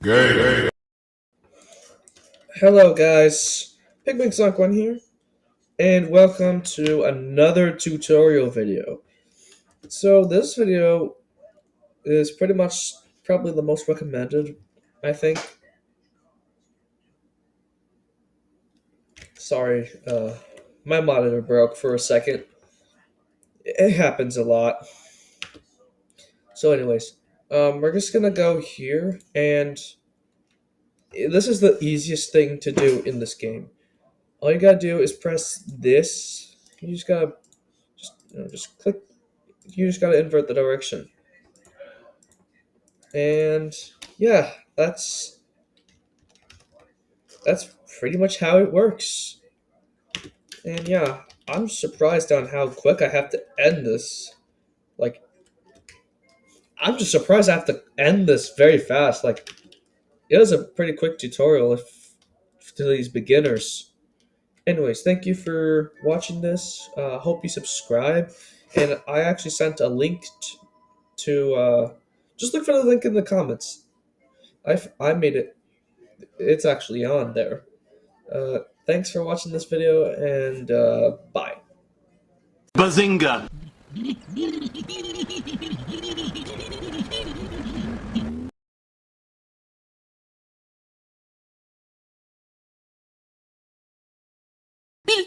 Hello guys, REMIXING here, and welcome to another tutorial video. So this video is pretty much probably the most recommended, I think. Sorry, my monitor broke for a second. It happens a lot. So anyways, we're just gonna go here, and this is the easiest thing to do in this game. All you gotta do is press this. You just gotta just click. You just gotta invert the direction. And yeah, that's pretty much how it works. And yeah, I'm surprised on how quick I have to end this. Like, I'm just surprised I have to end this very fast. Like, it was a pretty quick tutorial if to these beginners. Anyways, thank you for watching this. Hope you subscribe. And I actually sent a link to just look for the link in the comments. I made it. It's actually on there. Thanks for watching this video, and bye. Bazinga!